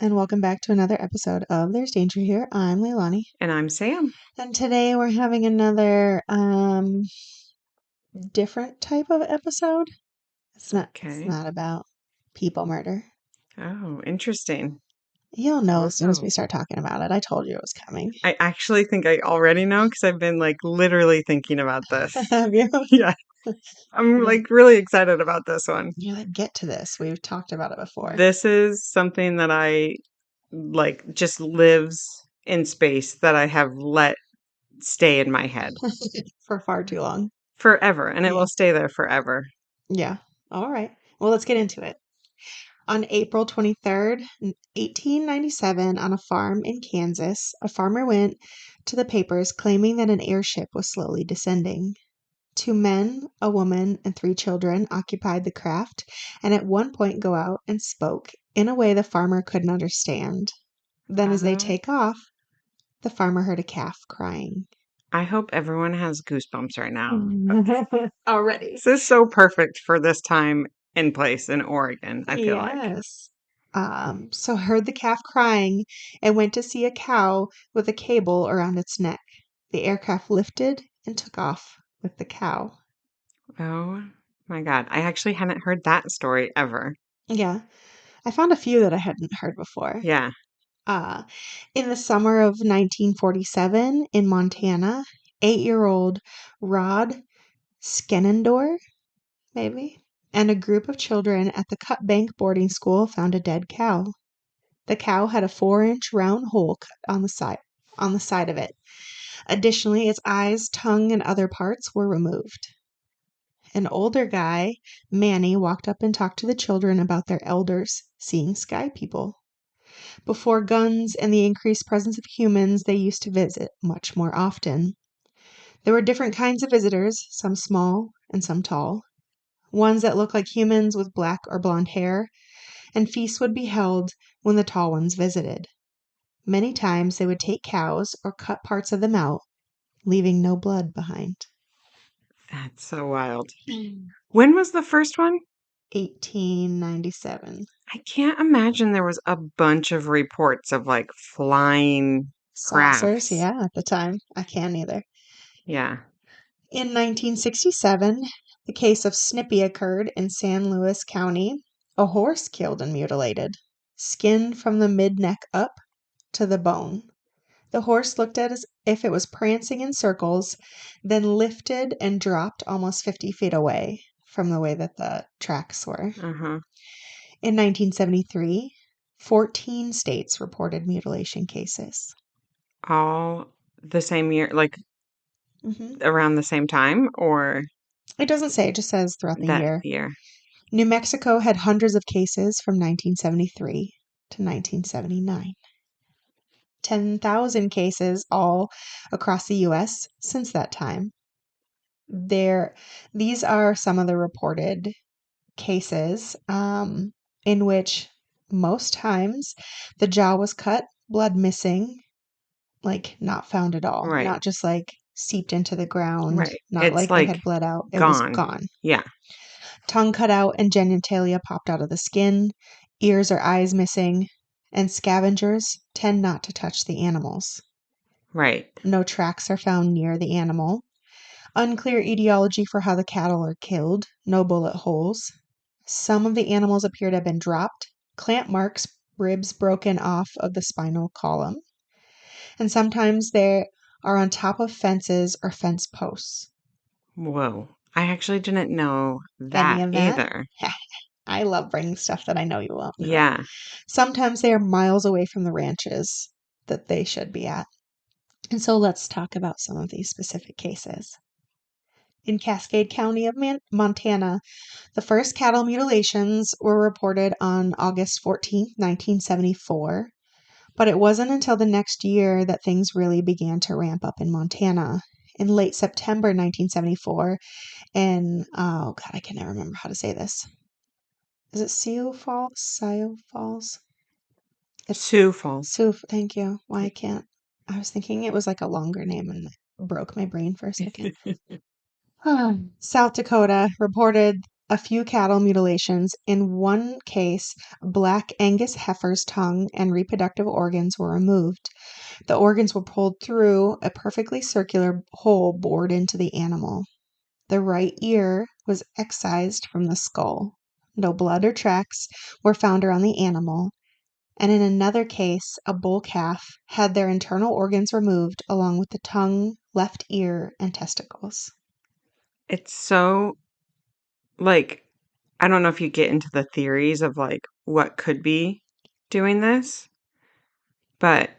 and welcome back to another episode of There's Danger Here. I'm Leilani, And I'm Sam. and today we're having another different type of episode. It's Okay. not about people murder. Oh, interesting. You'll know as soon as we Oh. start talking about it. I told you it was coming. I actually think I already know because I've been literally thinking about this. Have you? Yeah. I'm really excited about this one. You're like, get to this. We've talked about it before. This is something that I just lives in space that I have let stay in my head For far too long. forever, and it Yeah. will stay there forever. Yeah. All right. Well, let's get into it. On April 23rd, 1897, on a farm in Kansas, a farmer went to the papers claiming that an airship was slowly descending. 2 men, a woman, and 3 children occupied the craft and at one point go out and spoke in a way the farmer couldn't understand. Then as they take off, the farmer heard a calf crying. I hope everyone has goosebumps right now. Already. This is so perfect for this time and place in Oregon, I feel like. Yes. So heard the calf crying and went to see a cow with a cable around its neck. The aircraft lifted and took off with the cow. Oh my God. I actually hadn't heard that story ever. Yeah, I found a few that I hadn't heard before. Yeah. In the summer of 1947 in Montana, 8-year-old Rod Skenendor, maybe, and a group of children at the Cut Bank boarding school found a dead cow. The cow had a 4-inch round hole cut on the side of it. Additionally, its eyes, tongue, and other parts were removed. An older guy, Manny, walked up and talked to the children about their elders seeing sky people. Before guns and the increased presence of humans, they used to visit much more often. There were different kinds of visitors, some small and some tall. Ones that looked like humans with black or blonde hair, and feasts would be held when the tall ones visited. Many times they would take cows or cut parts of them out, leaving no blood behind. That's so wild. When was the first one? 1897. I can't imagine there was a bunch of reports of flying Saucers, crafts. yeah, at the time. I can't either. Yeah. In 1967, the case of Snippy occurred in San Luis County. A horse killed and mutilated, skinned from the mid-neck up to the bone. The horse looked as if it was prancing in circles, then lifted and dropped almost 50 feet away from the way that the tracks were. Uh-huh. In 1973, 14 states reported mutilation cases. All the same year, Mm-hmm. around the same time, or It doesn't say, it just says throughout the that year. year? New Mexico had hundreds of cases from 1973 to 1979. 10,000 cases all across the U.S. since that time. These are some of the reported cases in which most times the jaw was cut, blood missing, not found at all. Right. Not just seeped into the ground, Right. not It's like they had bled out. It was gone. gone. Yeah. Tongue cut out and genitalia popped out of the skin, ears or eyes missing, and scavengers tend not to touch the animals. Right. No tracks are found near the animal. Unclear etiology for how the cattle are killed. No bullet holes. Some of the animals appear to have been dropped. Clamp marks, ribs broken off of the spinal column. And sometimes they are on top of fences or fence posts. Whoa. I actually didn't know Any that of that? either. I love bringing stuff that I know you won't know. Yeah. Sometimes they are miles away from the ranches that they should be at. And so let's talk about some of these specific cases. In Cascade County of Montana, the first cattle mutilations were reported on August 14, 1974. But it wasn't until the next year that things really began to ramp up in Montana. In late September 1974, oh God, I can never remember how to say this. Is it Sioux Falls? Sioux Falls? It's Sioux Falls. Sioux. Thank you. Why I can't? I was thinking it was a longer name and it broke my brain for a second. South Dakota reported a few cattle mutilations. In one case, black Angus heifer's tongue and reproductive organs were removed. The organs were pulled through a perfectly circular hole bored into the animal. The right ear was excised from the skull. No blood or tracks were found around the animal. And in another case, a bull calf had their internal organs removed along with the tongue, left ear, and testicles. It's so, like, I don't know if you get into the theories of, like, what could be doing this, but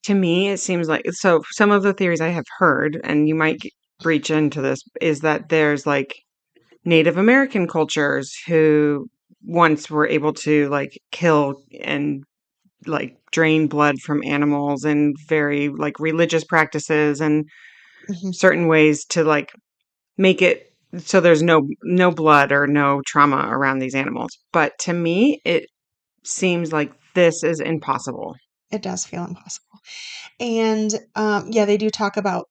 to me, it seems like, so some of the theories I have heard, and you might breach into this, is that there's, like, Native American cultures who once were able to, like, kill and, like, drain blood from animals and very, like, religious practices and Mhm. certain ways to, like, make it so there's no blood or no trauma around these animals. But to me, it seems like this is impossible. It does feel impossible. And yeah, they do talk about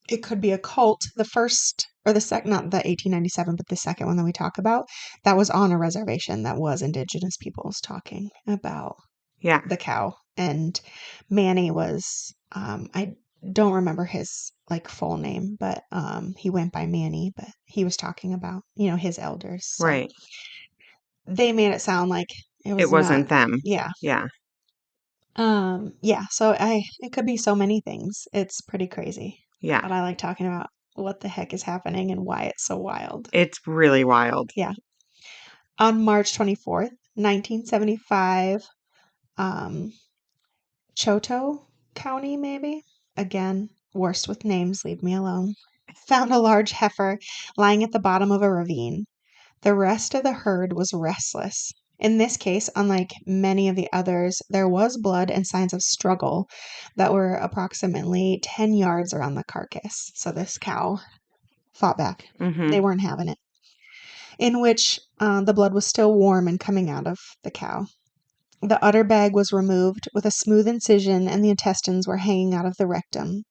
it could be a cult. The first or the second, not the 1897, but the second one that we talk about, that was on a reservation that was indigenous peoples talking about Yeah, the cow. And Manny was, I don't remember his like full name, but he went by Manny, but he was talking about, his elders. So right. they made it sound like it It was not, wasn't them. yeah. Yeah, Yeah, so it could be so many things. It's pretty crazy. yeah. But I like talking about what the heck is happening and why it's so wild. It's really wild. Yeah. On March 24th, 1975, um, Choto County, maybe? Again, worst with names, leave me alone. Found a large heifer lying at the bottom of a ravine. The rest of the herd was restless. In this case, unlike many of the others, there was blood and signs of struggle that were approximately 10 yards around the carcass. So this cow fought back. Hmm. They weren't having it. In which the blood was still warm and coming out of the cow. The udder bag was removed with a smooth incision, and the intestines were hanging out of the rectum.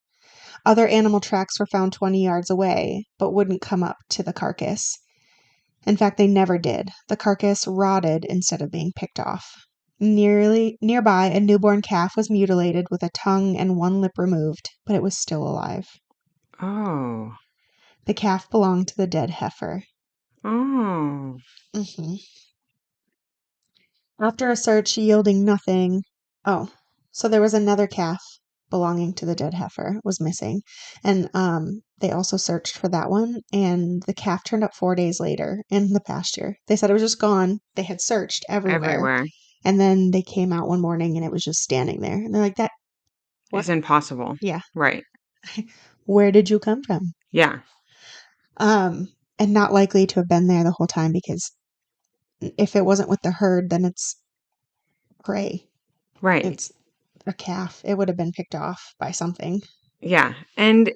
Other animal tracks were found 20 yards away, but wouldn't come up to the carcass. In fact, they never did. The carcass rotted instead of being picked off. Nearby, a newborn calf was mutilated with a tongue and one lip removed, but it was still alive. Oh. The calf belonged to the dead heifer. Oh. hmm After a search yielding nothing, so there was another calf belonging to the dead heifer was missing, and they also searched for that one, and the calf turned up 4 days later in the pasture. They said it was just gone. They had searched everywhere, Everywhere. and then they came out one morning and it was just standing there, and they're like, "That what? It's impossible. Yeah, Right. where did you come from?" Yeah. Um, and not likely to have been there the whole time because if it wasn't with the herd, then it's prey. Right. It's a calf. It would have been picked off by something. Yeah. And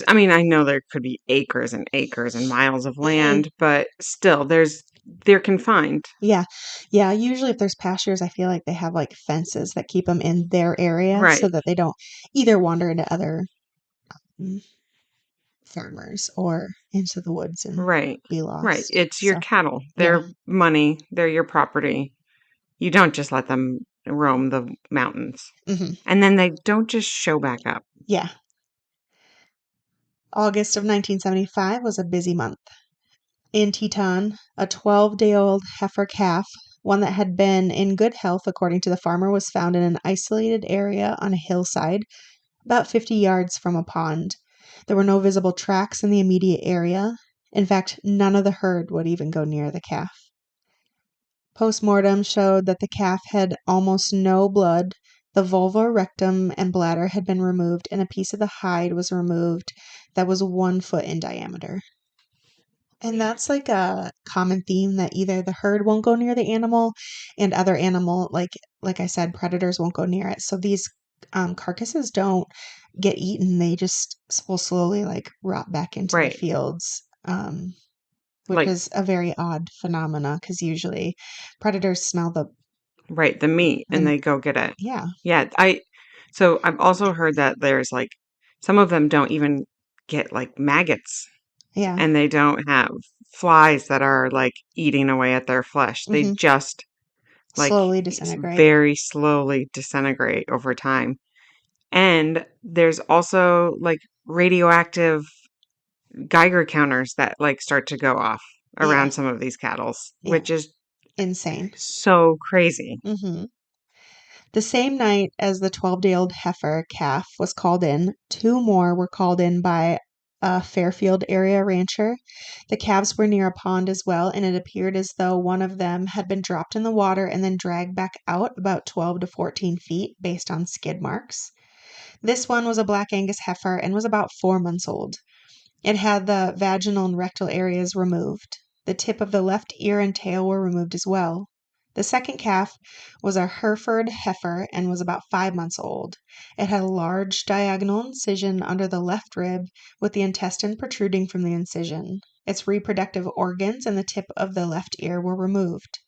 I mean, I know there could be acres and acres and miles of Mm-mm. land, but still, they're confined. Yeah. Yeah. Usually, if there's pastures, I feel like they have like fences that keep them in their area so Right. that they don't either wander into other mm, farmers or into the woods and Right. be Right. lost. It's your So, cattle. yeah. They're money. They're your property. You don't just let them roam the mountains. hmm And then they don't just show back up. Yeah. August of 1975 was a busy month. In Teton, a 12-day-old heifer calf, one that had been in good health according to the farmer, was found in an isolated area on a hillside about 50 yards from a pond. There were no visible tracks in the immediate area. In fact, none of the herd would even go near the calf. Postmortem showed that the calf had almost no blood. The vulva, rectum, and bladder had been removed, and a piece of the hide was removed that was 1 foot in diameter. And that's like a common theme that either the herd won't go near the animal and other animal like I said, predators won't go near it. So these carcasses don't get eaten. They just will slowly like rot back into the Right. fields. Which Like, is a very odd phenomena because usually predators smell right, the meat, and the they go get it. yeah. Yeah. So I've also heard that there's like some of them don't even get like maggots Yeah. and they don't have flies that are like eating away at their flesh. They Hmm. just like Slowly disintegrate. very slowly disintegrate over time. And there's also like radioactive Geiger counters that like start to go off Yeah. around some of these cattle, Yeah. which is Insane. so crazy. Hmm. The same night as the 12-day-old heifer calf was called in, two more were called in by a Fairfield area rancher. The calves were near a pond as well, and it appeared as though one of them had been dropped in the water and then dragged back out about 12 to 14 feet based on skid marks. This one was a Black Angus heifer and was about 4 months old. It had the vaginal and rectal areas removed. The tip of the left ear and tail were removed as well. The second calf was a Hereford heifer and was about 5 months old. It had a large diagonal incision under the left rib with the intestine protruding from the incision. Its reproductive organs and the tip of the left ear were removed.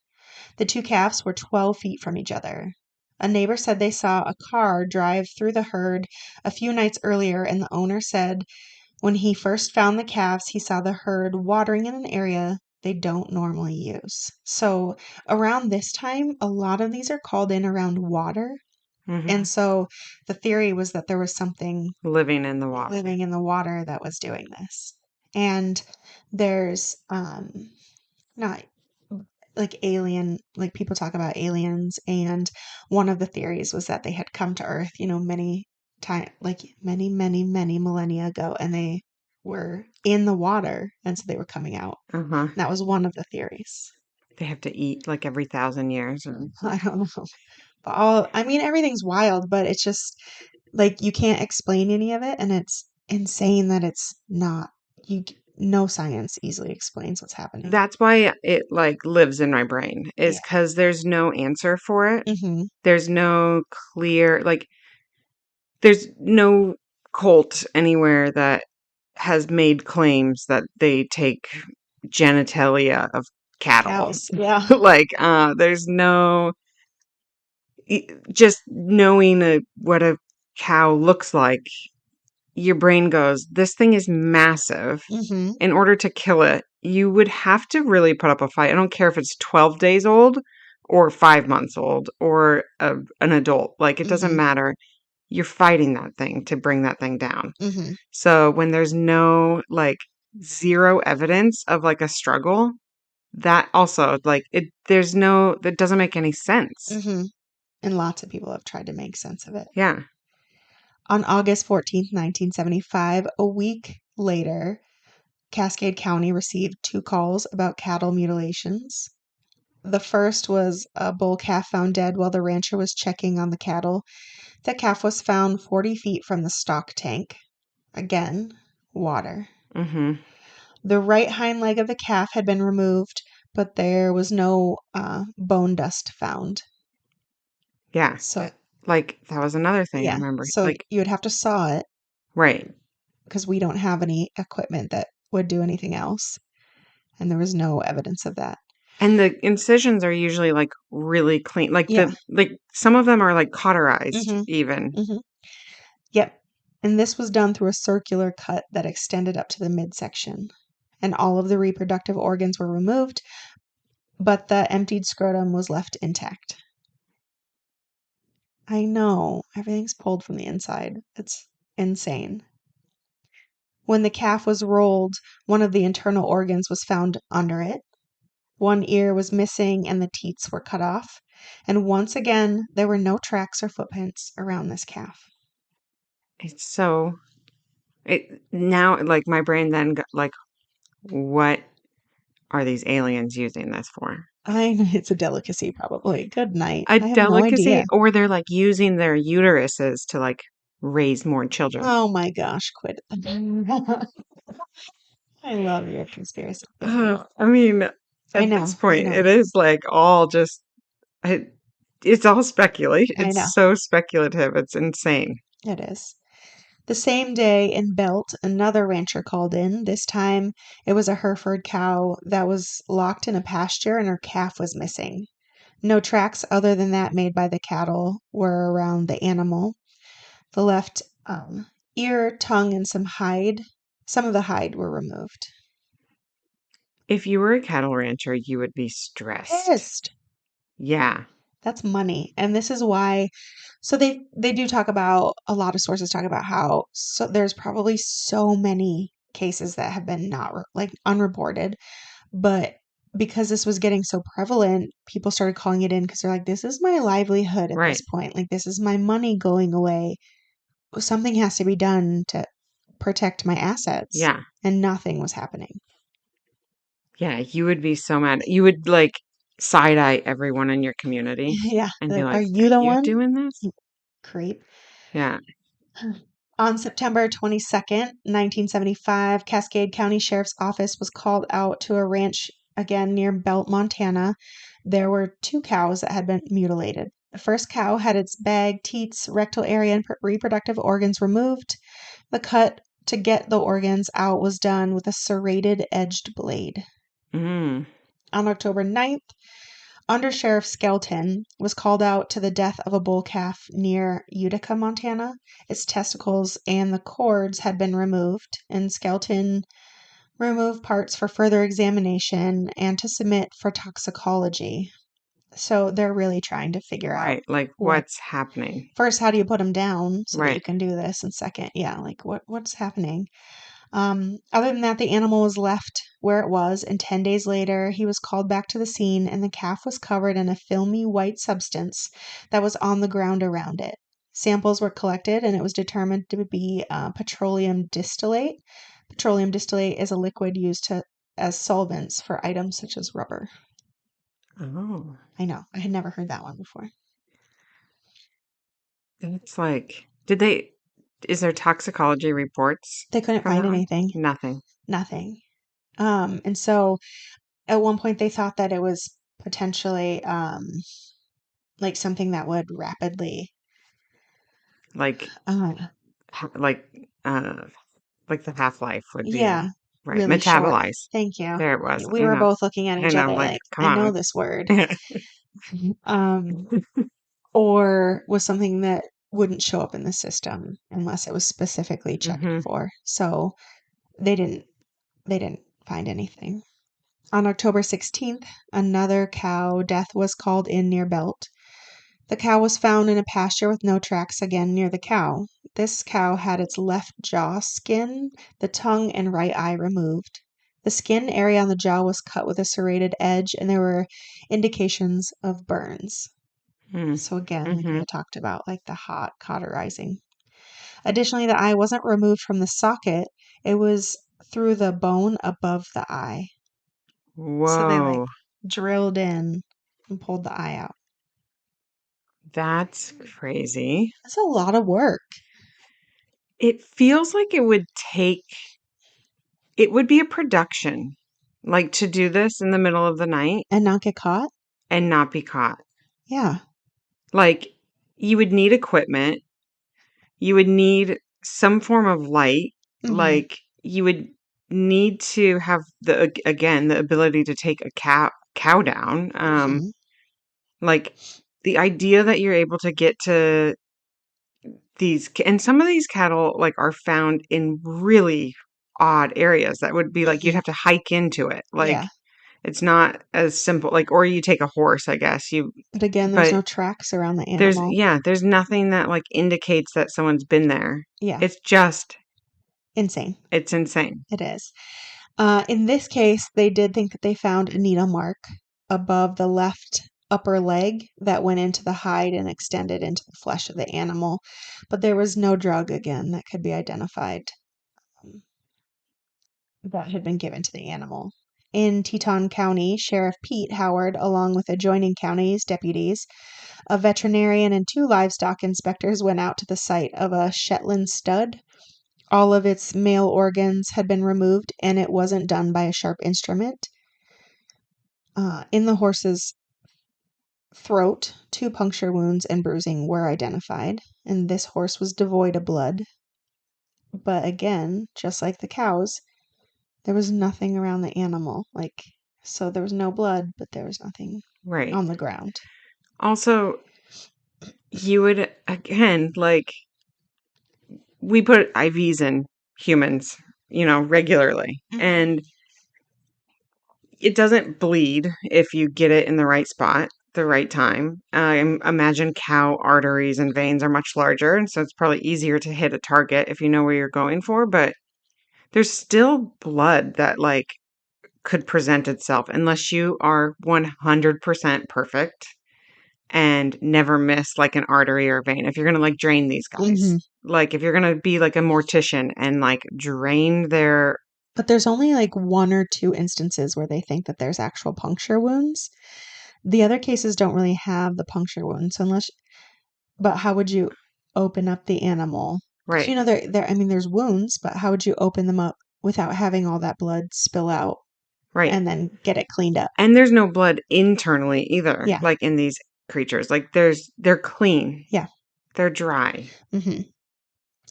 The two calves were 12 feet from each other. A neighbor said they saw a car drive through the herd a few nights earlier, and the owner said when he first found the calves, he saw the herd watering in an area they don't normally use. So, around this time, a lot of these are called in around water. And Hmm. so the theory was that there was something Living in the water. living in the water that was doing this. And there's not like alien, like people talk about aliens, and one of the theories was that they had come to Earth, many time, like many millennia ago, and they were in the water, and so they were coming out. Uh-huh. That was one of the theories. They have to eat like every 1,000 years. And I don't know. But I mean, everything's wild, but it's just like you can't explain any of it, and it's insane that it's not. No science easily explains what's happening. that's why it like lives in my brain, is Yeah. because there's no answer for it. Mm-hmm. There's no clear, like, there's no cult anywhere that has made claims that they take genitalia of cattle. Cows. Yeah. Like, there's no, just knowing what a cow looks like, your brain goes, this thing is massive. Mm-hmm. In order to kill it, you would have to really put up a fight. I don't care if it's 12 days old or 5 months old or an adult. Like, it doesn't Mm-hmm. matter. You're fighting that thing to bring that thing down. Mm-hmm. So when there's no, like, zero evidence of like a struggle, that also, like, that doesn't make any sense. Mm-hmm. And lots of people have tried to make sense of it. Yeah. On August 14th, 1975, a week later, Cascade County received two calls about cattle mutilations. The first was a bull calf found dead while the rancher was checking on the cattle. The calf was found 40 feet from the stock tank. Again, water. Mm-hmm. The right hind leg of the calf had been removed, but there was no bone dust found. Yeah. So, Like, that was another thing I yeah. remember. So Like, you would have to saw it right. because we don't have any equipment that would do anything else. And there was no evidence of that. And the incisions are usually like really clean. Like Yeah. some of them are like cauterized Mm-hmm. even. Mm-hmm. Yep. And this was done through a circular cut that extended up to the midsection. And all of the reproductive organs were removed, but the emptied scrotum was left intact. I know, everything's pulled from the inside. It's insane. When the calf was rolled, one of the internal organs was found under it. One ear was missing and the teats were cut off. And once again, there were no tracks or footprints around this calf. It's so it now, like, my brain then got like, what are these aliens using this for? I know it's a delicacy, probably. Good night. A I have no delicacy, idea. or they're like using their uteruses to like raise more children. Oh my gosh, quit. I love your conspiracy theory. I mean, I at know, this I point, know, it is like all just it, it's all speculation. I know. It's so speculative. It's insane. It is. The same day in Belt, another rancher called in. This time it was a Hereford cow that was locked in a pasture and her calf was missing. No tracks other than that made by the cattle were around the animal. The left ear, tongue, and some of the hide were removed. If you were a cattle rancher, you would be stressed. Pissed. Yeah. That's money. And this is why, so they do talk about, a lot of sources talk about how there's probably so many cases that have been not like unreported, but because this was getting so prevalent, people started calling it in because they're like, this is my livelihood at this Right. point. Like, this is my money going away. Something has to be done to protect my assets. Yeah. And nothing was happening. Yeah. You would be so mad. You would like side eye everyone in your community Yeah. and be Like, are like, you are the you one? doing this? You creep. Yeah. On September 22nd, 1975, Cascade County Sheriff's Office was called out to a ranch again near Belt, Montana. There were 2 cows that had been mutilated. The first cow had its bag, teats, rectal area, and reproductive organs removed. The cut to get the organs out was done with a serrated edged blade. Mm. On October 9th, Under Sheriff Skelton was called out to the death of a bull calf near Utica, Montana. Its testicles and the cords had been removed, and Skelton removed parts for further examination and to submit for toxicology. So they're really trying to figure out Right. Like what. what's happening? First, how do you put them down so that you Right. can do this? And second, yeah, like what's happening? Other than that, the animal was left where it was, and 10 days later, he was called back to the scene, and the calf was covered in a filmy white substance that was on the ground around it. Samples were collected, and it was determined to be petroleum distillate. Petroleum distillate is a liquid used as solvents for items such as rubber. Oh. I know, I had never heard that one before. It's like, is there toxicology reports They couldn't from find that one? anything, Nothing. nothing. And so at one point they thought that it was potentially like something that would rapidly Like, uh ha- like, uh, like the half-life would be, yeah, right. really short. Metabolize. Thank you. There it was. We I were know. both looking at I each know. other Like, like, come I know on. this word. um or was something that wouldn't show up in the system unless it was specifically checked Hmm. for. So they didn't find anything. On October 16th, another cow death was called in near Belt. The cow was found in a pasture with no tracks again near the cow. This cow had its left jaw skin, the tongue, and right eye removed. The skin area on the jaw was cut with a serrated edge, and there were indications of burns. So again, like we Mm-hmm. had talked about, like the hot cauterizing. Additionally, the eye wasn't removed from the socket. It was through the bone above the eye. So they like Whoa. drilled in and pulled the eye out. That's crazy. That's a lot of work. It feels like it would be a production, like to do this in the middle of the night And not get caught? and not be caught. Yeah. Like, you would need equipment. You would need some form of light. Mhm. Like, you would need to have the ability to take a cow down. Mhm. Like the idea that you're able to get to and some of these cattle like are found in really odd areas that would be like you'd Mhm. have to hike into it. Like Yeah. it's not as simple, like, or you take a horse, I guess. But again, there's But no tracks around the animal. there's nothing that like indicates that someone's been there. Yeah. It's just, Insane. it's insane. It is. In this case, they did think that they found a needle mark above the left upper leg that went into the hide and extended into the flesh of the animal, but there was no drug again that could be identified um, that had been given to the animal. In Teton County, Sheriff Pete Howard, along with adjoining counties' deputies, a veterinarian, and 2 livestock inspectors went out to the site of a Shetland stud. All of its male organs had been removed, and it wasn't done by a sharp instrument. In the horse's throat, 2 puncture wounds and bruising were identified, and this horse was devoid of blood. But again, just like the cows, there was nothing around the animal. Like, so there was no blood, but there was nothing Right. on the ground. Also, you would, again, like, we put IVs in humans, regularly. Mhm. And it doesn't bleed if you get it in the right spot, the right time. I imagine cow arteries and veins are much larger, and so it's probably easier to hit a target if you know where you're going for, but there's still blood that, like, could present itself unless you are 100% perfect and never miss, like, an artery or vein. If you're gonna, like, drain these guys. Like, if you're gonna be, like, a mortician and, like, drain their But there's only like 1 or 2 instances where they think that there's actual puncture wounds. The other cases don't really have the puncture wounds, so but how would you open up the animal? 'Cause, right, I mean, there's wounds, but how would you open them up without having all that blood spill out right. and then get it cleaned up? And there's no blood internally either, Yeah, like, in these creatures. Like, they're clean. yeah. They're dry. hmm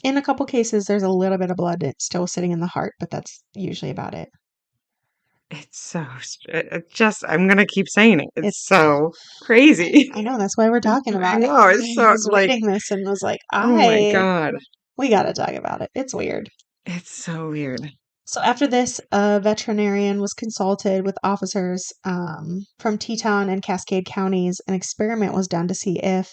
In a couple cases, there's a little bit of blood that's still sitting in the heart, but that's usually about it. It's so just I'm gonna keep saying it. It's It's so crazy. I know, that's why we're talking I about it. know, it's I so, was like, reading this and was like, oh my god. we gotta talk about it. It's weird. It's so weird. So after this, a veterinarian was consulted with officers from Teton and Cascade counties. An experiment was done to see if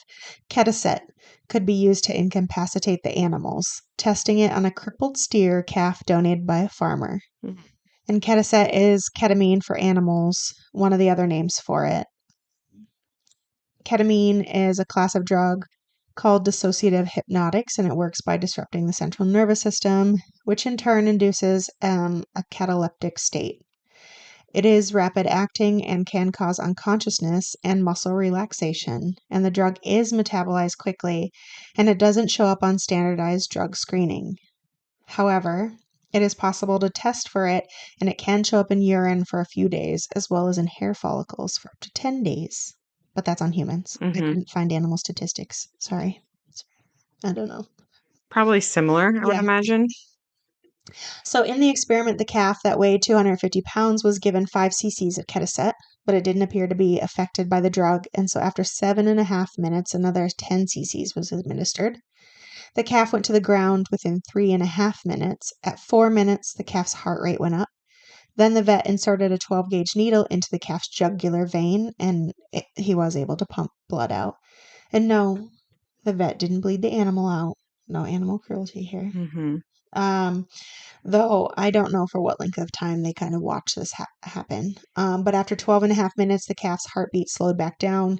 ketamine could be used to incapacitate the animals, testing it on a crippled steer calf donated by a farmer. Mhm. And ketamine is ketamine for animals, one of the other names for it. Ketamine is a class of drug called dissociative hypnotics, and it works by disrupting the central nervous system, which in turn induces a cataleptic state. It is rapid acting and can cause unconsciousness and muscle relaxation, and the drug is metabolized quickly, and it doesn't show up on standardized drug screening. However, it is possible to test for it, and it can show up in urine for a few days, as well as in hair follicles for up to 10 days. But that's on humans. I Mhm. couldn't find animal statistics. Sorry. I don't know. Probably similar, I would Yeah. imagine. So in the experiment, the calf that weighed 250 pounds was given 5 cc's of ketamine, but it didn't appear to be affected by the drug. And so after 7.5 minutes, another 10 cc's was administered. The calf went to the ground within 3.5 minutes. At 4 minutes, the calf's heart rate went up. Then the vet inserted a 12-gauge needle into the calf's jugular vein, and he was able to pump blood out. And no, the vet didn't bleed the animal out. No animal cruelty here. Mhm. Um, though I don't know for what length of time they kind of watched this happen. But after 12.5 minutes, the calf's heartbeat slowed back down,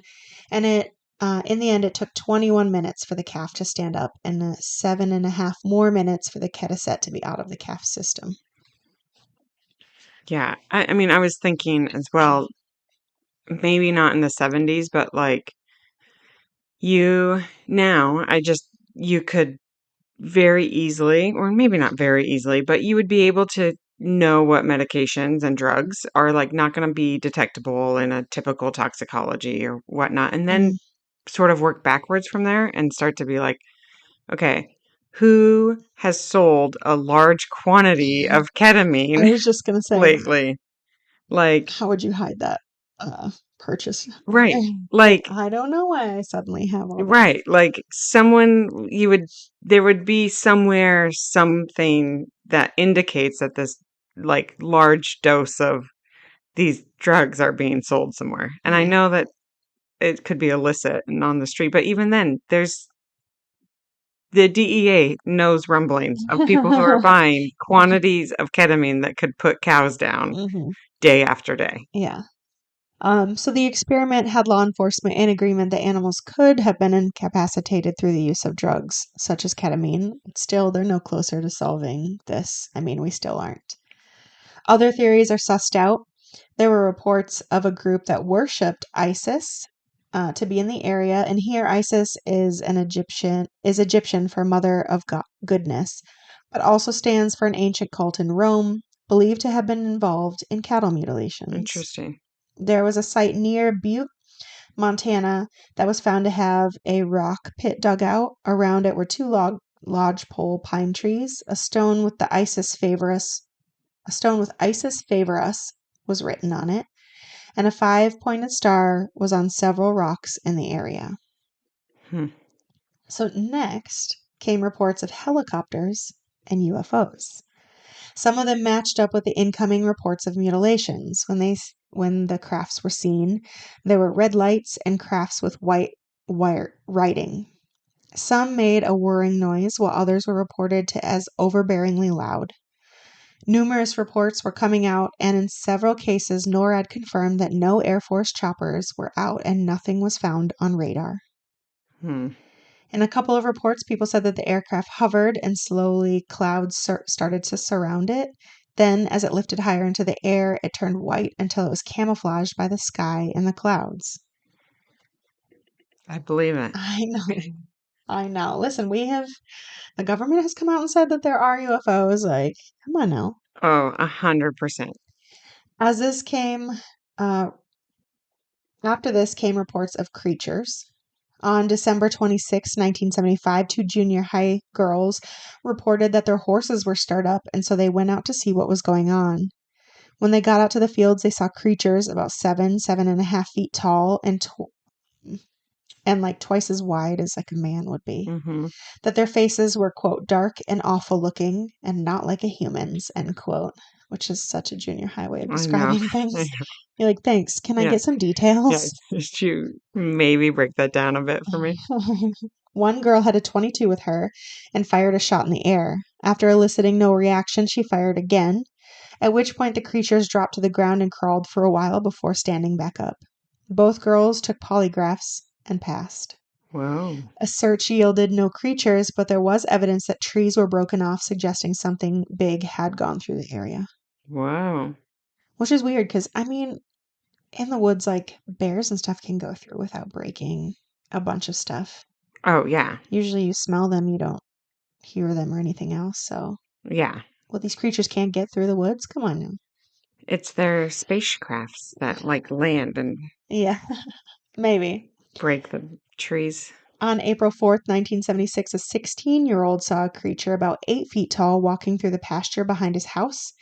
and in the end, it took 21 minutes for the calf to stand up and 7.5 more minutes for the ketamine to be out of the calf's system. Yeah. I mean, I was thinking as well, maybe not in the 70s, but, like, you could very easily, or maybe not very easily, but you would be able to know what medications and drugs are, like, not gonna be detectable in a typical toxicology or whatnot, and then Mhm. sort of work backwards from there and start to be like, "Okay, who has sold a large quantity of I ketamine was just gonna say, lately?" Like, how would you hide that purchase? right, Like, like I don't know why I suddenly have all this. right, like, there would be somewhere something that indicates that this, like, large dose of these drugs are being sold somewhere, and I Yeah. know that it could be illicit and on the street, but even then, there's the DEA knows rumblings of people who are buying quantities of ketamine that could put cows down hmm day after day. Yeah. So the experiment had law enforcement in agreement that animals could have been incapacitated through the use of drugs, such as ketamine. Still, they're no closer to solving this. I mean, we still aren't. Other theories are sussed out. There were reports of a group that worshipped Isis to be in the area, and here Isis is Egyptian for Mother of Goodness, but also stands for an ancient cult in Rome, believed to have been involved in cattle mutilations. Interesting. There was a site near Butte, Montana, that was found to have a rock pit dug out. Around it were two lodgepole pine trees. A stone with Isis favor us was written on it, and a 5-pointed star was on several rocks in the area. Hmm. So next came reports of helicopters and UFOs. Some of them matched up with the incoming reports of mutilations. When the crafts were seen, there were red lights and crafts with white wire writing. Some made a whirring noise, while others were reported to as overbearingly loud. Numerous reports were coming out, and in several cases, NORAD confirmed that no Air Force choppers were out and nothing was found on radar. Hmm. In a couple of reports, people said that the aircraft hovered and slowly clouds started to surround it. Then, as it lifted higher into the air, it turned white until it was camouflaged by the sky and the clouds. I believe it. I know. I know. Listen, the government has come out and said that there are UFOs. Like, come on now. Oh, 100%. As this came, after this came reports of creatures. On December 26, 1975, two junior high girls reported that their horses were stirred up, and so they went out to see what was going on. When they got out to the fields, they saw creatures about 7.5 feet tall, and like twice as wide as like a man would be. Mm-hmm. That their faces were, quote, dark and awful looking and not like a human's, end quote, which is such a junior high way of I know. describing I things. know. You're like, thanks. Can I Yeah. get some Yeah. details? Could you maybe break that down a bit for me? One girl had a .22 with her and fired a shot in the air. After eliciting no reaction, she fired again, at which point the creatures dropped to the ground and crawled for a while before standing back up. Both girls took polygraphs and passed. Whoa. A search yielded no creatures, but there was evidence that trees were broken off, suggesting something big had gone through the area. Wow. Which is weird because, I mean, in the woods, like bears and stuff can go through without breaking a bunch of stuff. Oh, yeah. Usually you smell them, you don't hear them or anything else. So, Yeah. well, these creatures can't get through the woods? Come on now. It's their spacecrafts that like land and Yeah, maybe. break the trees. On April 4th, 1976, a 16-year-old saw a creature about 8 feet tall walking through the pasture behind his house.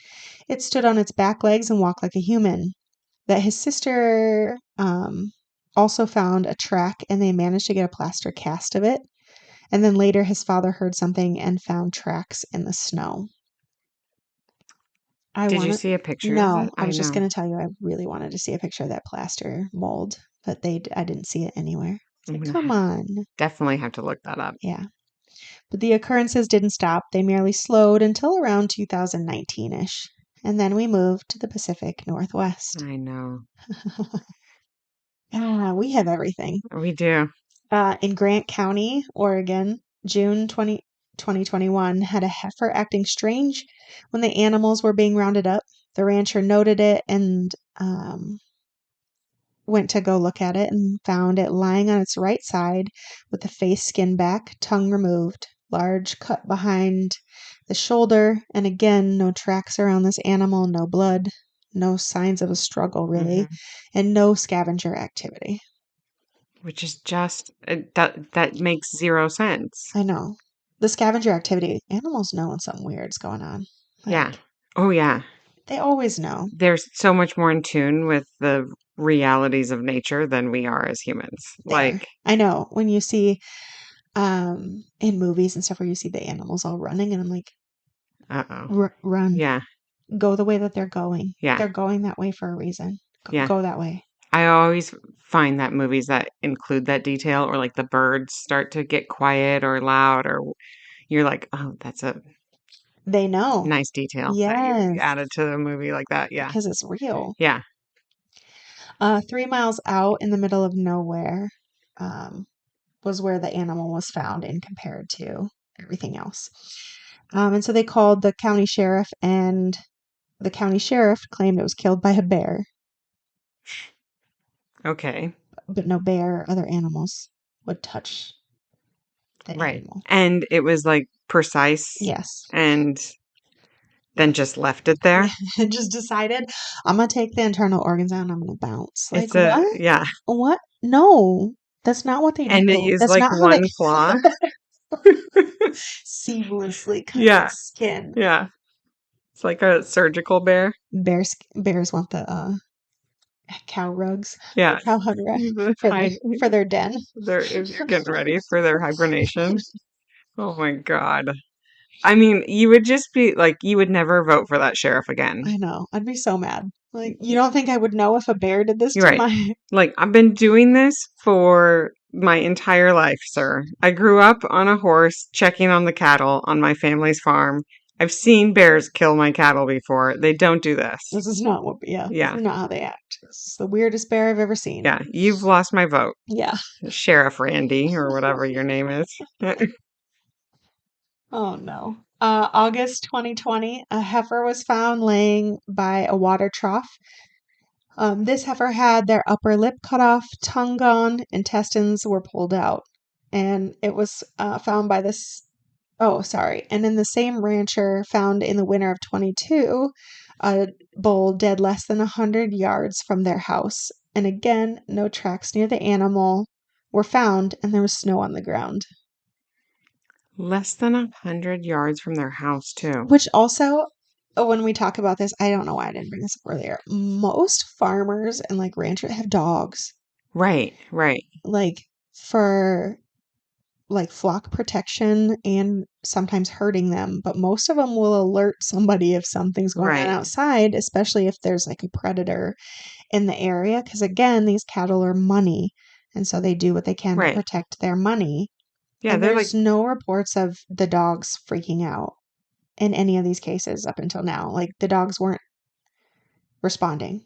It stood on its back legs and walked like a human. That his sister also found a track, and they managed to get a plaster cast of it. And then later, his father heard something and found tracks in the snow. Did you see a picture of No, it? I I was just know. going to tell you, I really wanted to see a picture of that plaster mold, but I didn't see it anywhere. It's I'm like, gonna come on. definitely have to look that up. Yeah. But the occurrences didn't stop. They merely slowed until around 2019-ish. And then we moved to the Pacific Northwest. I know. We have everything. We do. In Grant County, Oregon, June 2021 had a heifer acting strange when the animals were being rounded up. The rancher noted it and went to go look at it and found it lying on its right side with the face skinned back, tongue removed, large cut behind the shoulder, and again, no tracks around this animal, no blood, no signs of a struggle really, and no scavenger activity. Which is just that makes zero sense. I know. The scavenger activity, animals know when something weird's going on. Yeah. Oh, yeah. They always know. They're so much more in tune with the realities of nature than we are as humans. There. Like, I know. When you see in movies and stuff where you see the animals all running, and I'm like, uh-oh. Run. Yeah. Go the way that they're going. Yeah. They're going that way for a reason. Yeah. Go that way. I always find that movies that include that detail, or like the birds start to get quiet or loud, or you're like, oh, that's a They know. nice detail that you Yes. added to the movie like that. Yeah. Because it's real. Yeah. 3 miles out in the middle of nowhere was where the animal was found and compared to everything else. And so they called the county sheriff, and the county sheriff claimed it was killed by a bear. Okay. But no bear or other animals would touch the Right. animal. And it was like precise. Yes. And then just left it there. Yeah, just decided, I'm going to take the internal organs out and I'm going to bounce. Like, It's yeah. What? No, that's not what they And it do. used That's like not how they one claw. seamlessly cut Yeah. the skin. Yeah. It's like a surgical bear. Bears want the cow rugs. Yeah. Cow hug rug for their den. They're getting ready for their hibernation. Oh my God. I mean, you would just be like, you would never vote for that sheriff again. I know. I'd be so mad. Like, you don't think I would know if a bear did this You're to right. my... Like, I've been doing this for my entire life, sir. I grew up on a horse checking on the cattle on my family's farm. I've seen bears kill my cattle before. They don't do this. This is not what... Yeah, this Yeah. is not how they act. This is the weirdest bear I've ever seen. Yeah. You've lost my vote, Yeah. Sheriff Randy, or whatever your name is. Oh no. August 2020, a heifer was found laying by a water trough. This heifer had their upper lip cut off, tongue gone, intestines were pulled out. And it was found by this. Oh, sorry. And in the same rancher found in the winter of 22, a bull dead less than 100 yards from their house. And again, no tracks near the animal were found, and there was snow on the ground. Less than 100 yards from their house, too. Which also, when we talk about this, I don't know why I didn't bring this up earlier. Most farmers and like ranchers have dogs, Right, right, like for like flock protection and sometimes hurting them. But most of them will alert somebody if something's going on right. outside, especially if there's like a predator in the area. Because again, these cattle are money. And so they do what they can to Right. protect their money. Yeah, And they're like, there's no reports of the dogs freaking out in any of these cases up until now. Like the dogs weren't responding.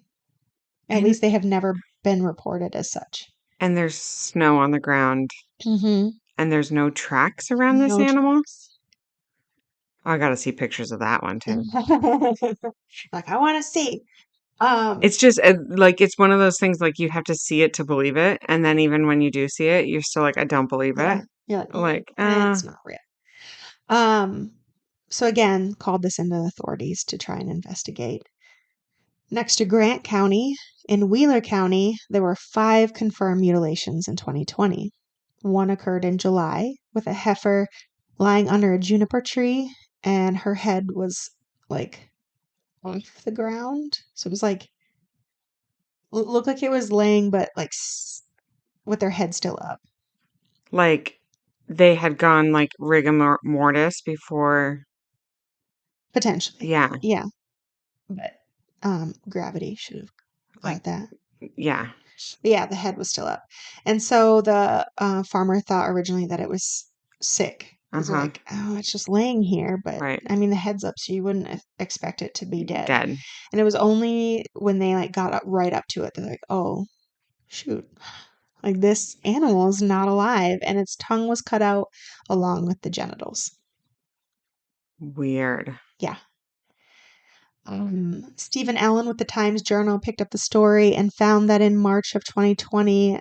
At and, least they have never been reported as such. and there's snow on the ground, Mm-hmm. and there's no tracks around this No animal. tracks. I gotta see pictures of that one too. Like I want to see. It's just like it's one of those things like you have to see it to believe it, and then even when you do see it, you're still like, I don't believe Yeah, it. you're like, Like, it's not real. So again, called this into authorities to try and investigate. Next to Grant County, in Wheeler County, there were 5 confirmed mutilations in 2020. One occurred in July with a heifer lying under a juniper tree, and her head was like off the ground. So it was like looked like it was laying, but like with their head still up. like they had gone like rigor mortis before. Potentially, Yeah, yeah, but gravity should have like got that. yeah, But yeah, the head was still up, and so the farmer thought originally that it was sick. Because they're uh-huh, like, oh, it's just laying here, but right, I mean, the head's up, so you wouldn't expect it to be dead. dead. And it was only when they like got right up to it, they're like, oh, shoot, like this animal is not alive, and its tongue was cut out along with the genitals. Weird. Yeah. Stephen Allen with the Times Journal picked up the story and found that in March of 2020,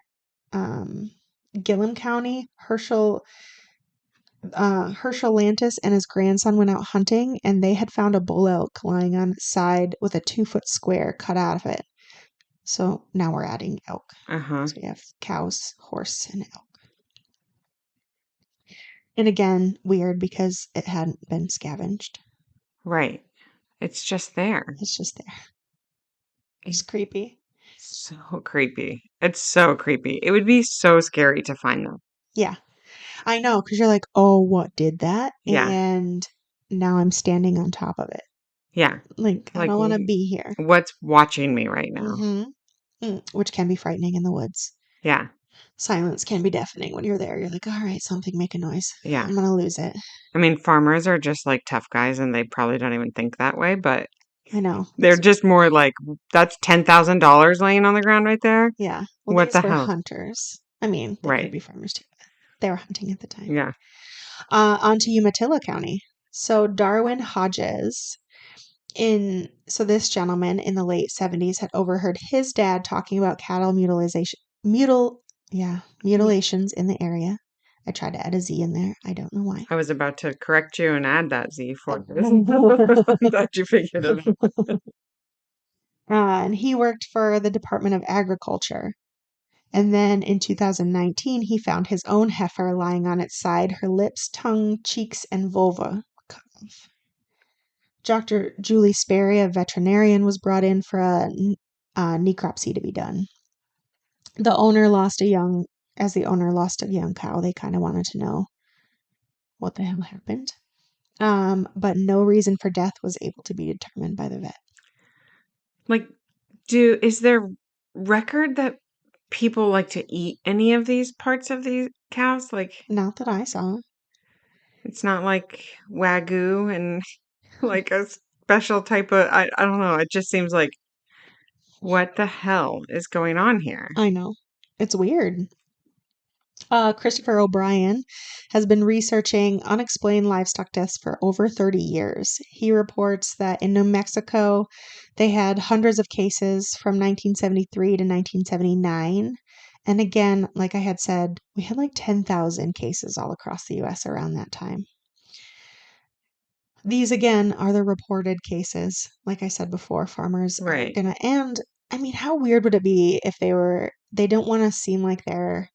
Gillum County, Herschel Lantis and his grandson went out hunting, and they had found a bull elk lying on its side with a 2-foot square cut out of it. So now we're adding elk. Uh-huh. So we have cows, horse, and elk. And again, weird because it hadn't been scavenged. Right. It's just there. It's just there. It's creepy. So creepy. It's so creepy. It would be so scary to find them. Yeah, I know, because you're like, oh, what did that? Yeah. And now I'm standing on top of it. Yeah. Like, I Like, don't want to be here. what's watching me right now? Which can be frightening in the woods. Yeah. Silence can be deafening when you're there. You're like, all right, something make a noise. Yeah. I'm going to lose it. I mean, farmers are just like tough guys and they probably don't even think that way, but I know. they're just more like, that's $10,000 laying on the ground right there. Yeah. Well, What these the were hell? hunters. I mean, they could Right. be farmers too. But they were hunting at the time. Yeah. On to Umatilla County. So Darwin Hodges so this gentleman in the late 70s had overheard his dad talking about cattle mutilations in the area. I tried to add a Z in there. I don't know why. I was about to correct you and add that Z for you. That you figured it out. And he worked for the Department of Agriculture. And then in 2019, he found his own heifer lying on its side, her lips, tongue, cheeks, and vulva cut off. Dr. Julie Sperry, a veterinarian, was brought in for a necropsy to be done. As the owner lost a young cow, they kind of wanted to know what the hell happened. But no reason for death was able to be determined by the vet. Like, is there record that people like to eat any of these parts of these cows? Like, Not that I saw. it's not like Wagyu and like a special type of, I don't know. It just seems like, what the hell is going on here? I know. It's weird. Christopher O'Brien has been researching unexplained livestock deaths for over 30 years. He reports that in New Mexico, they had hundreds of cases from 1973 to 1979. And again, like I had said, we had like 10,000 cases all across the US around that time. These again are the reported cases. Like I said before, farmers are Right. gonna, and I mean, how weird would it be if they don't want to seem like they're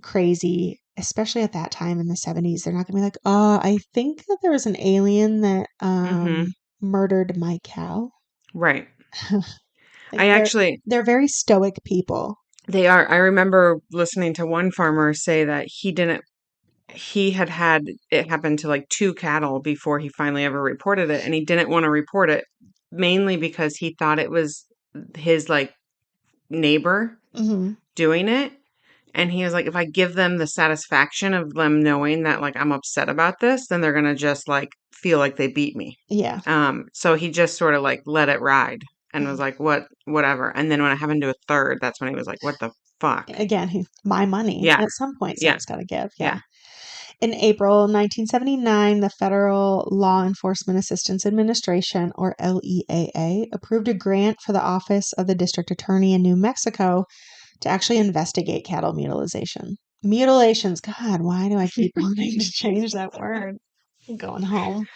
crazy, especially at that time in the 70s. They're not gonna be like, I think that there was an alien that Mm-hmm. murdered my cow. Right. Like I actually, they're very stoic people. they are. I remember listening to one farmer say that he had it happen to like two cattle before he finally ever reported it. And he didn't want to report it mainly because he thought it was his like neighbor Hmm. doing it. And he was like, if I give them the satisfaction of them knowing that like I'm upset about this, then they're gonna just like feel like they beat me. Yeah. So he just sort of like let it ride and was Mhm. like, whatever. And then when it happened to a third, that's when he was like, what the fuck? Again, my money. Yeah, At some point, yeah, someone's got to give. Yeah. yeah, In April 1979, the Federal Law Enforcement Assistance Administration, or LEAA, approved a grant for the Office of the District Attorney in New Mexico to actually investigate cattle mutilation. Mutilations. God, why do I keep wanting to change that word? I'm going home.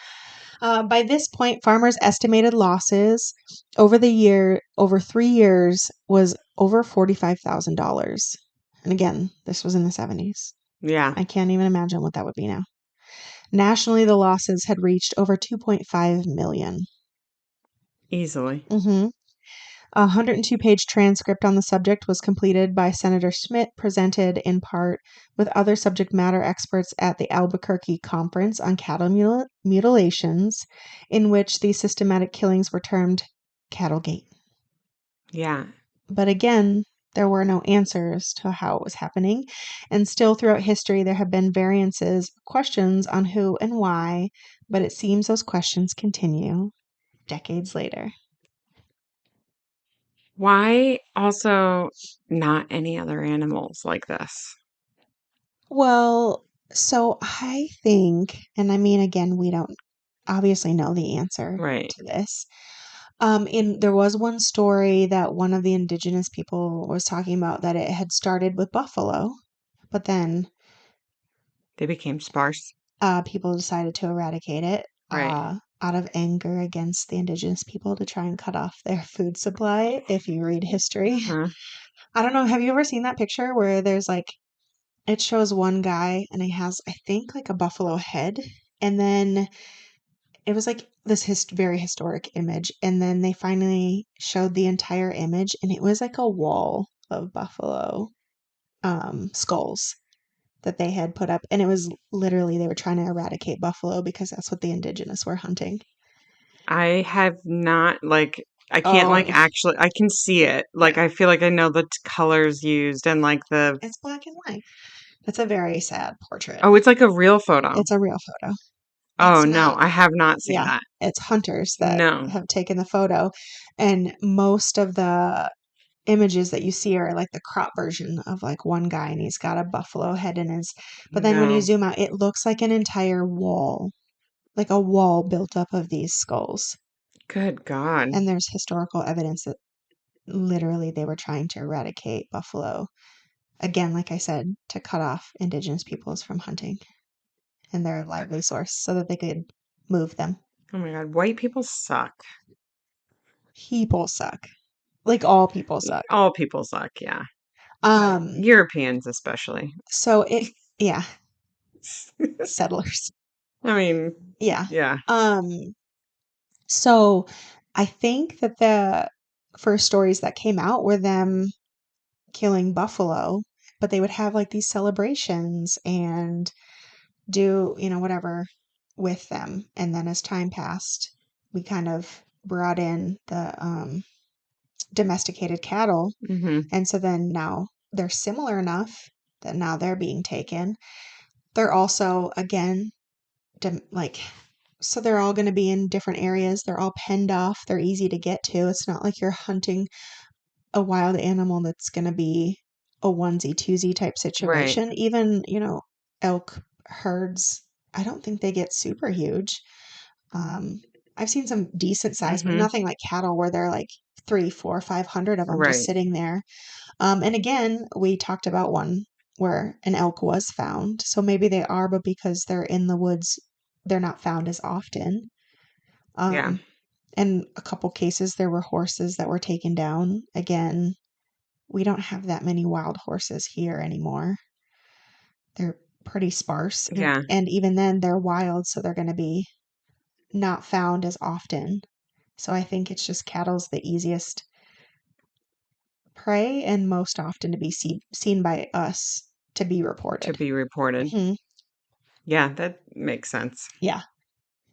By this point, farmers' estimated losses over 3 years, was over $45,000. And again, this was in the 70s. yeah, I can't even imagine what that would be now. Nationally, the losses had reached over 2.5 million. easily. Mm-hmm. A 102-page transcript on the subject was completed by Senator Schmidt, presented in part with other subject matter experts at the Albuquerque Conference on Cattle Mutilations, in which these systematic killings were termed Cattlegate. Yeah. But again, there were no answers to how it was happening, and still throughout history there have been variances, questions on who and why, but it seems those questions continue decades later. Why also not any other animals like this? Well, so I think, and I mean, again, we don't obviously know the answer Right. to this. There was one story that one of the indigenous people was talking about that it had started with buffalo, but then They became sparse. people decided to eradicate it Right. out of anger against the indigenous people to try and cut off their food supply. If you read history, Uh-huh. I don't know. Have you ever seen that picture where there's like it shows one guy and he has, I think, like a buffalo head. And then it was like this very historic image. And then they finally showed the entire image and it was like a wall of buffalo skulls that they had put up. And it was literally, they were trying to eradicate buffalo because that's what the indigenous were hunting. I have not like I can't Oh, like actually I can see it. Like yeah. I feel like I know the colors used and like the It's black and white. It's a very sad portrait. oh, it's like a real photo. It's a real photo. Oh It's no, not. I have not seen Yeah, that. it's hunters that No. have taken the photo, and most of the images that you see are like the crop version of like one guy and he's got a buffalo head in his, but then when you No. zoom out it looks like an entire wall, like a wall built up of these skulls. Good God. And there's historical evidence that literally they were trying to eradicate buffalo, again, like I said, to cut off indigenous peoples from hunting and their lively source so that they could move them. Oh my God, white people suck. People suck, like all people suck. All people suck, yeah. um Europeans especially. so it, yeah, settlers. I mean, Yeah. yeah. um so I think that the first stories that came out were them killing buffalo, but they would have like these celebrations and do, whatever, with them. And then as time passed, we kind of brought in the domesticated cattle. Mm-hmm. And so then now they're similar enough that now they're being taken. They're also, again, like, so they're all going to be in different areas. They're all penned off. They're easy to get to. It's not like you're hunting a wild animal that's going to be a onesie twosie type Right. situation. Even, elk herds, I don't think they get super huge. Um, I've seen some decent size, but Mm-hmm. nothing like cattle where they're like 3, 4, 500 of them just Right. sitting there. And again, we talked about one where an elk was found. So maybe they are, but because they're in the woods, they're not found as often. Yeah. Um, and a couple cases, there were horses that were taken down. Again, we don't have that many wild horses here anymore. They're pretty sparse. Yeah. And even then, they're wild, so they're going to be not found as often. So I think it's just cattle's the easiest prey and most often to be seen by us to be To reported. be reported. Hmm. Yeah, that makes sense. Yeah.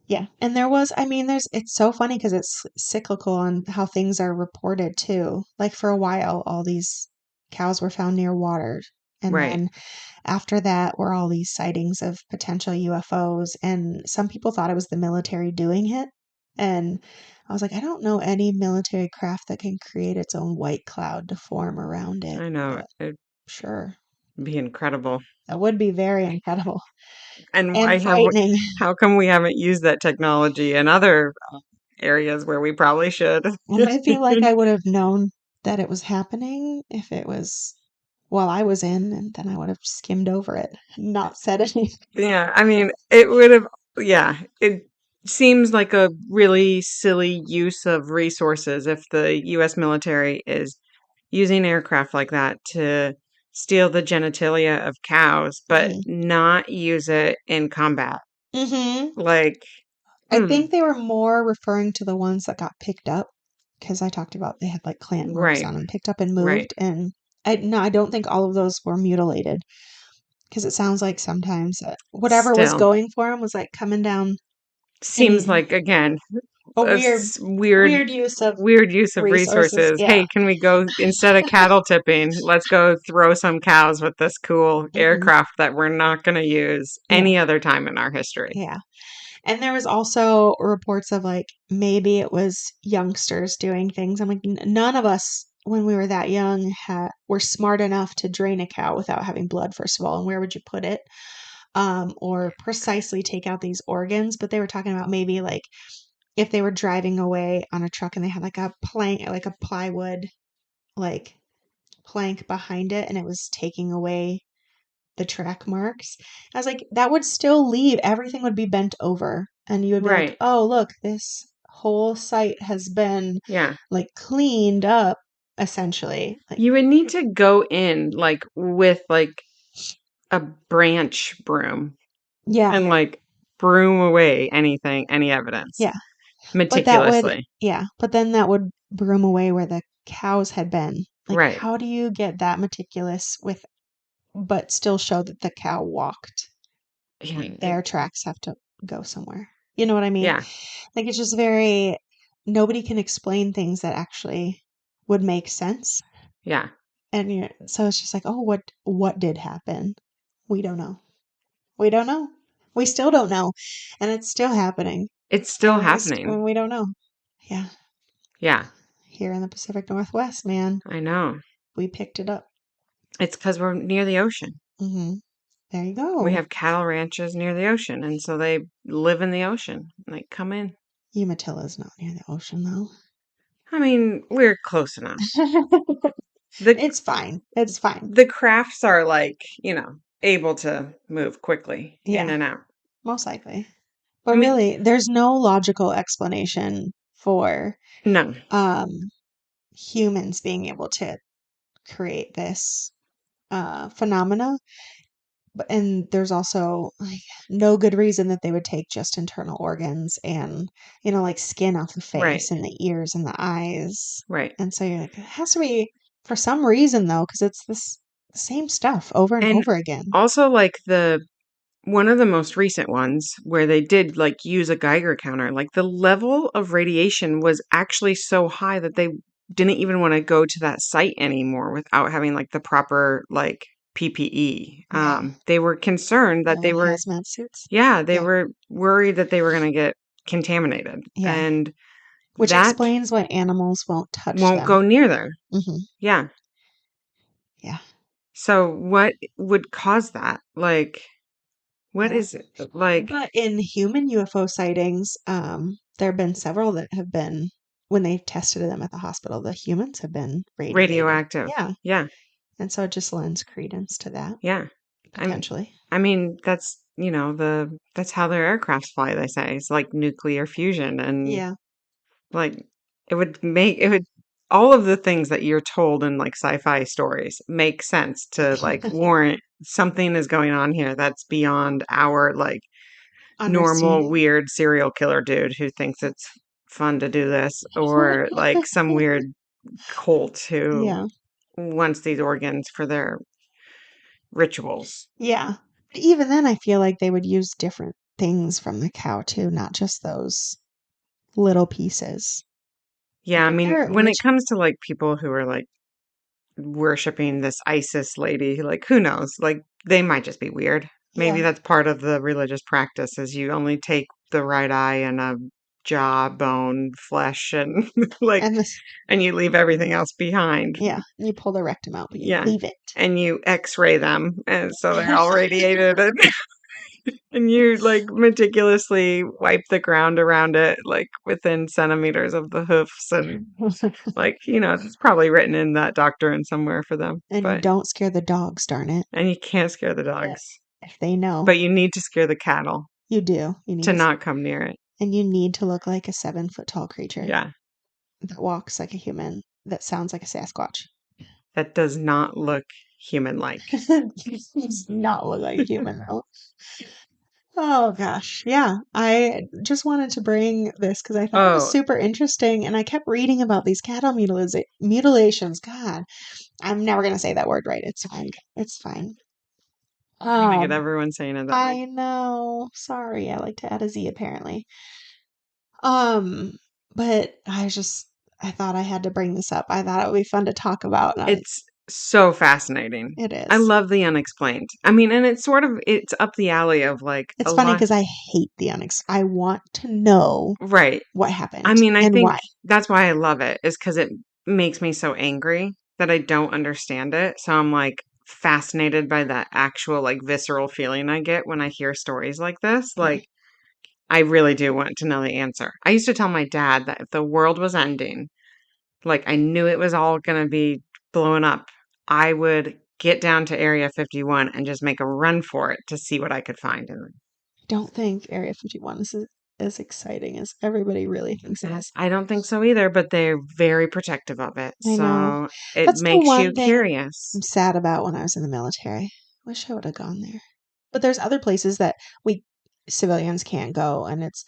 Yeah. And there was, I mean, it's so funny because it's cyclical on how things are reported too. Like for a while, all these cows were found near water. And Right. then after that were all these sightings of potential UFOs. And some people thought it was the military doing it. And I was like, I don't know any military craft that can create its own white cloud to form around it. I know. But It'd sure, be incredible. that would be very incredible And and frightening. how come we haven't used that technology in other areas where we probably should? And I feel like I would have known that it was happening if it was while I was in, and then I would have skimmed over it, not said anything. Yeah, I mean, it would have, yeah, it seems like a really silly use of resources if the US military is using aircraft like that to steal the genitalia of cows, but Hmm. not use it in combat. Hmm. Like, I hmm, think they were more referring to the ones that got picked up because I talked about they had like clamp marks right, on them, picked up and right. moved. And I don't think all of those were mutilated because it sounds like sometimes whatever was Still, going for them was like coming down seems any like, again, a a weird, weird weird use of weird use of resources. resources. Yeah. Hey, can we go instead of cattle tipping, let's go throw some cows with this cool Hmm. aircraft that we're not going to use Yeah. any other time in our history. Yeah. And there was also reports of like maybe it was youngsters doing things. I'm like, none of us when we were that young were smart enough to drain a cow without having blood, first of all. And where would you put it? Or precisely take out these organs. But they were talking about maybe like if they were driving away on a truck and they had like a plank, like a plywood, like plank behind it, and it was taking away the track marks. I was like, that would still leave, everything would be bent over. And you would be like, Right. oh, look, this whole site has been Yeah. like cleaned up, essentially. Like, You would need to go in like with like a branch broom yeah, and like broom away anything, any evidence yeah. But that would, meticulously. yeah. But then that would broom away where the cows had been. Like, Right. how do you get that meticulous but still show that the cow walked? Yeah. Their tracks have to go somewhere. You know what I mean? Yeah. Like it's just very nobody can explain things that actually would make sense. Yeah. And so it's just like, oh, what did happen? We don't know. We don't know. We still don't know. And it's still happening. It's still And happening. we don't know. Yeah. Yeah. Here in the Pacific Northwest, man, I know. we picked it up. It's because we're near the ocean. Hmm. There you We go. have cattle ranches near the ocean, and so they live in the ocean. Like, come in. Umatilla not near the ocean, though. I mean, we're close enough. The It's fine. It's fine. the crafts are like, able to move quickly in Yeah, and out. most likely. I But mean, really, there's no logical explanation for no. um, humans being able to create this phenomena. And there's also like no good reason that they would take just internal organs and, like skin off the Right. face and the ears and the eyes. Right. And so you're like, it has to be for some reason though, because it's this same stuff over and And over again. also like one of the most recent ones where they did like use a Geiger counter, like the level of radiation was actually so high that they didn't even want to go to that site anymore without having like the proper like PPE. Yeah. They were concerned that The they were, hazmat suits. yeah, they Yeah. were worried that they were going to get contaminated, Yeah. and Which that explains why animals won't touch won't them. go near there. Hmm. Yeah. Yeah. So what would cause that? Like, what I don't. is it? Like But in human UFO sightings, there have been several that have been, when they've tested them at the hospital, the humans have been radiated. radioactive. Yeah. Yeah. And so it just lends credence to that, Yeah. I'm potentially. I mean, that's, that's how their aircrafts fly, they say. It's like nuclear fusion, and Yeah. like it would all of the things that you're told in like sci-fi stories make sense to like warrant something is going on here that's beyond our like normal Understanding. weird serial killer dude who thinks it's fun to do this, or like some weird cult who Yeah. wants these organs for their rituals. Yeah. But even then, I feel like they would use different things from the cow too, not just those little pieces. Yeah, I mean, Where, when it which, comes to like people who are like worshiping this ISIS lady, like who knows? Like they might just be weird. Maybe yeah. that's part of the religious practice is you only take the right eye and a jaw, bone, flesh, and like, And this, and you leave everything else behind. yeah, you pull the rectum out, but you Yeah. leave it. And you x-ray them, and so they're all radiated, and you like meticulously wipe the ground around it, like within centimeters of the hoofs, and like, it's probably written in that doctrine somewhere for them. And But don't scare the dogs, darn it. and you can't scare the Yeah. dogs, If they know, but you need to scare the cattle you do. You need to to, not come near it. and you need to look like a 7 foot tall creature Yeah, that walks like a human, that sounds like a Sasquatch. that does not look human-like. Does not look like a human though. Oh gosh. Yeah. I just wanted to bring this because I thought it was Oh, super interesting and I kept reading about these cattle mutilations. God, I'm never gonna say that word right. It's fine. It's fine. we're gonna get Um, everyone saying it that way. I know. Sorry, I like to add a Z apparently. Um, but I thought I had to bring this up. I thought it would be fun to talk about. It's so fascinating. It I is. love the unexplained. I mean, and it's up the alley of like a It's funny lot. because I hate the I want to know Right. what I happened mean, I and think why. that's why I love it, is because it makes me so angry that I don't understand it. So I'm like fascinated by that actual like visceral feeling I get when I hear stories like this. Yeah. Like, I really do want to know the answer. I used to tell my dad that if the world was ending, like I knew it was all going to be blowing up, I would get down to Area 51 and just make a run for it to see what I could find in I don't think Area 51 is as exciting as everybody really thinks it it. is. I don't think so either, but they're very protective of it. I know. So it That's the makes you one thing curious. I'm sad about when I was in the military. Wish I would have gone there. But there's other places that we civilians can't go, and it's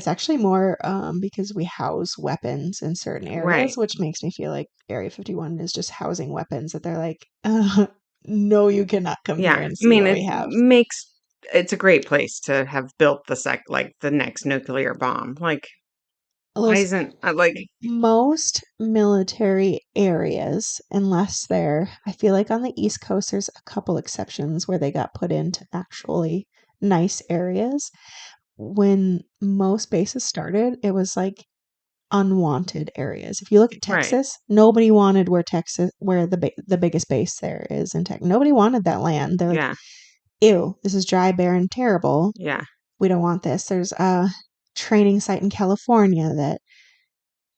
actually more because we house weapons in certain areas, Right. which makes me feel like Area 51 is just housing weapons that they're like, no, you cannot come here Yeah. and I see mean, what we have. it's a great place to have built like the next nuclear bomb. Like, why Those isn't like most military areas, unless they're, I feel like on the East Coast, there's a couple exceptions where they got put into actually nice areas. When most bases started, it was like unwanted areas. If you look at right. Texas, nobody wanted where the biggest base there is in Texas. Nobody wanted that land. They're like, Yeah. ew, this is dry, barren, terrible. Yeah. We don't want this. There's a training site in California that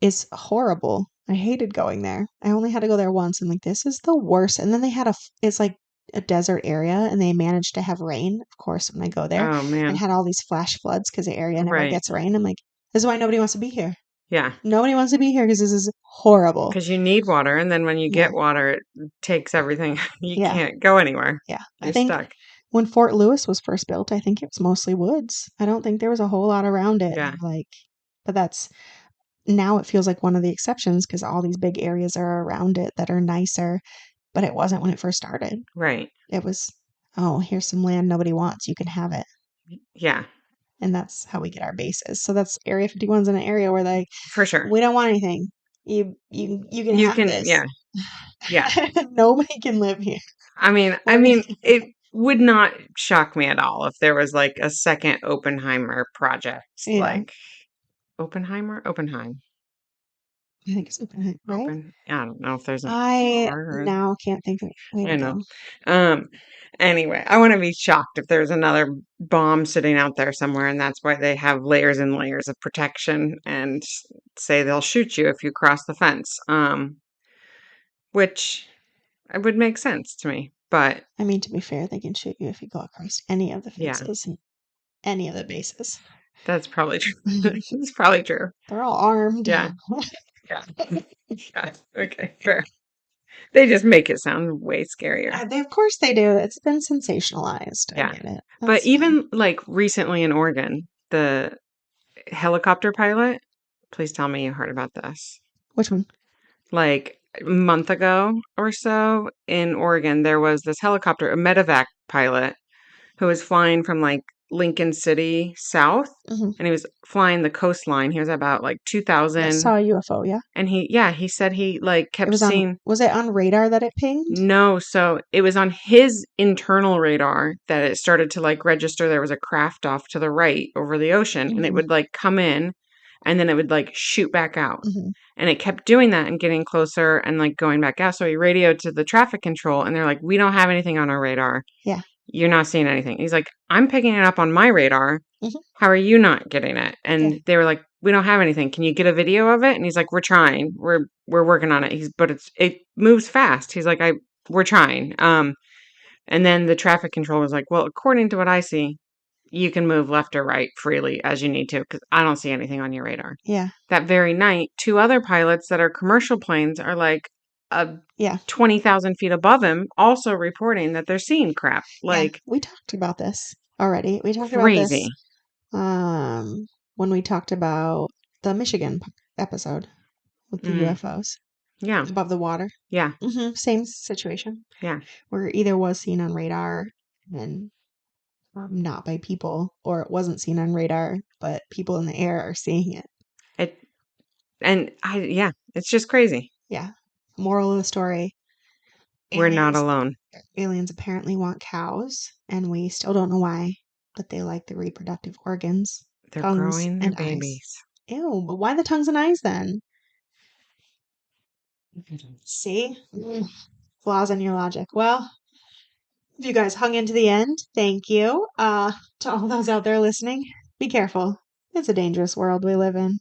is horrible. I hated going there. I only had to go there once and like this is the worst. And then they had it's like a desert area and they managed to have rain, of course, when I go there Oh and man. had all these flash floods because the area never Right. gets rain. I'm like, this is why nobody wants to be here. Yeah. Nobody wants to be here because this is horrible. Because you need water, and then when you Yeah. get water, it takes everything. You Yeah. can't go anywhere. Yeah. I You're think stuck. when Fort Lewis was first built, I think it was mostly woods. I don't think there was a whole lot around it. Yeah. Like, but that's now it feels like one of the exceptions because all these big areas are around it that are nicer, but it wasn't when it first started. Right. It was oh, here's some land nobody wants. You can have it. Yeah, And that's how we get our bases. So that's Area 51's in an area where like for sure. we don't want anything. You can You have can, this. yeah, yeah. Nobody can live here. I mean, it would not shock me at all if there was like a second Oppenheimer project, Yeah, like Oppenheim, I think it's open, right? I don't know if there's an I R or now can't think of it. Way I to know. go. Um, anyway, I want to be shocked if there's another bomb sitting out there somewhere, and that's why they have layers and layers of protection and say they'll shoot you if you cross the fence. Which it would make sense to me, but I mean, to be fair, they can shoot you if you go across any of the yeah, fences and any of the bases. that's probably true. It's probably true. They're all armed. Yeah, yeah, yeah. Okay, fair. They just make it sound way scarier. Of course they do. It's been sensationalized. I Yeah. get it. But That's fine. even like recently in Oregon, the helicopter pilot, please tell me you heard about this. Which one? Like a month ago or so in Oregon, there was this helicopter, a medevac pilot, who was flying from like Lincoln City south, Hmm. and he was flying the coastline. He was about like I 2,000, saw a UFO. Yeah, and he said he like it kept was on. seeing. Was it on radar that it pinged? No, so it was on his internal radar that it started to like register there was a craft off to the right over the ocean, and it Hmm. would like come in and then it would like shoot back out. Hmm. And it kept doing that and getting closer and like going back out. So he radioed to the traffic control and they're like, "We don't have anything on our radar. Yeah. You're not seeing anything." He's like, "I'm picking it up on my radar. Hmm. How are you not getting it?" Yeah. And they were like, "We don't have anything. Can you get a video of it?" And he's like, "We're trying. We're working on it." But it moves fast. He's like, "We're trying." And then the traffic control was like, "Well, according to what I see, you can move left or right freely as you need to because I don't see anything on your radar." Yeah. That very night, two other pilots that are commercial planes are like Yeah. 20,000 feet above him, also reporting that they're seeing crap. Yeah. Like We talked about this already. We talked about crazy. this when we talked about the Michigan episode with the Mm, UFOs yeah, above the water. yeah, Same situation yeah. where it either was seen on radar and not by people, or it wasn't seen on radar, but people in the air are seeing it. It yeah, it's just crazy. Yeah. Moral of the story: We're not aliens alone. aliens apparently want cows, and we still don't know why, but they like the reproductive organs, They're tongues, growing their and eyes. babies. Ew, but why the tongues and eyes then? See? Flaws in your logic. Well, if you guys hung into the end, thank you. To all those out there listening, be careful. It's a dangerous world we live in.